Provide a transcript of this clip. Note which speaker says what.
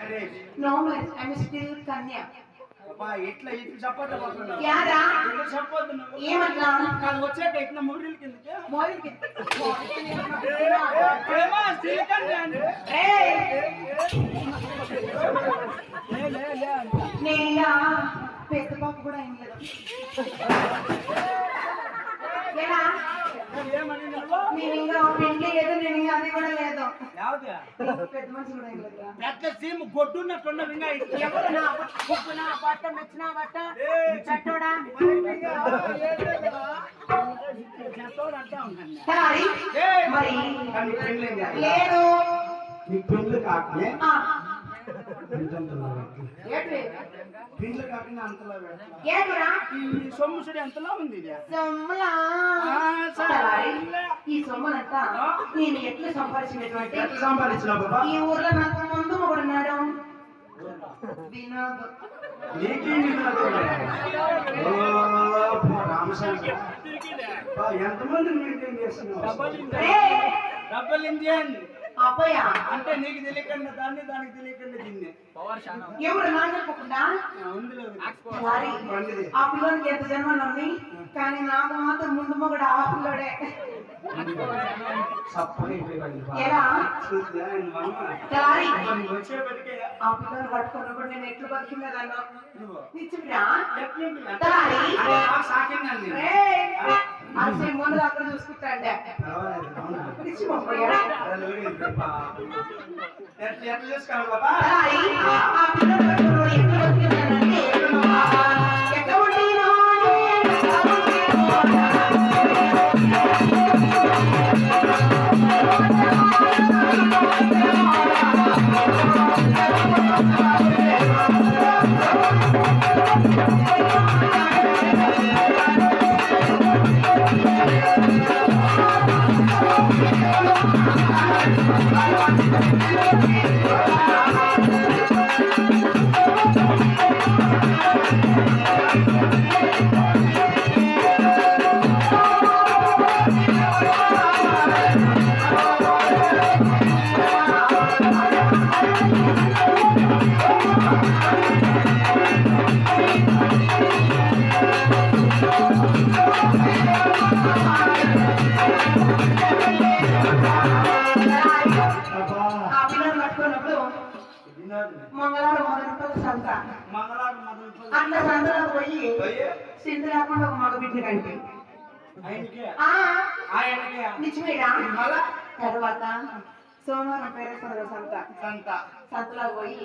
Speaker 1: Marriage.
Speaker 2: No marriage, I am still కన్యా.
Speaker 1: అబ్బా ఇట్లా ఇట్లా చెప్పొద్దు.
Speaker 2: యారా
Speaker 1: ఇట్లా చెప్పొద్దు నువ్వు.
Speaker 2: ఏమట్లా
Speaker 1: కాదు వచ్చాక ఇట్లా మూడీల కిందకి.
Speaker 2: మోయికి
Speaker 1: ఏమా సిలికన్ అండి.
Speaker 2: నేనా పెద్ద పాప కూడా ఏం లేదు. ఏనా
Speaker 1: ఏమని నువ్వు?
Speaker 2: నేను ఇంకా పెళ్లి లేదు, నేను ఇంకా అది కూడా లేదు.
Speaker 1: యావదా
Speaker 2: పెద్ద మనిషి కూడా ఏం లేదు.
Speaker 1: పెద్ద సీమ్ గొడ్డున్నట్టున్నది ఇంకా
Speaker 2: ఎవరు నా ఉప్పు నా బట్ట మెచ్చిన బట్ట చట్టోడా మరి లేదు
Speaker 1: పెళ్ళి కాకనే
Speaker 2: ఆ,
Speaker 1: పెళ్ళి కాకుండా అంతలా
Speaker 2: ఏడురా
Speaker 1: ఈ సొమ్ముసుడి ఎంతలా ఉంది ఇది?
Speaker 2: సొమ్ములా
Speaker 1: సరే.
Speaker 2: ఈ సొమ్ములంతా నేను ఎట్లా సంపాదించినటువంటి
Speaker 1: సంపాదించిన బాబా
Speaker 2: ఈ ఊర్లో నాకు ముందు ఒకడు ఉన్నాడు వినోద్.
Speaker 1: ఎంతమంది మెయింటైన్ చేస్తున్నావు? డబల్ ఇంజిన్
Speaker 2: అబ్బాయా
Speaker 1: అంటే నీకు తెలియకుండా దాన్ని దానికి తెలియకుండా దీన్ని
Speaker 2: ఎవరు నా చెప్పకుండా సారీ ఆ పిల్లలకి ఎంత జన్మలు ఉంది కానీ నాకు మాత్రం ముందు మొగడు ఆ పిల్లడే. ఎలా సారీ ఆ పిల్లలు పట్టుకున్నప్పుడు నేను ఎట్లు బతికిందన్నా నిచ్చిరా అసలు ముందు అక్కడ చూసుకుంటాండే నిచ్చిపోయా ఆ పిల్లలు పట్టుకున్నప్పుడు ఎట్లు బతికిందంటే ఎక్కడ మంగళవారం మొదలు సంత అట్లా సంతలో పోయి సింధు లేకుండా ఒక మగ బిడ్డ కంటే నిజమేడా తర్వాత సోమవారం పేరేశ్వర సంత సంతలో పోయి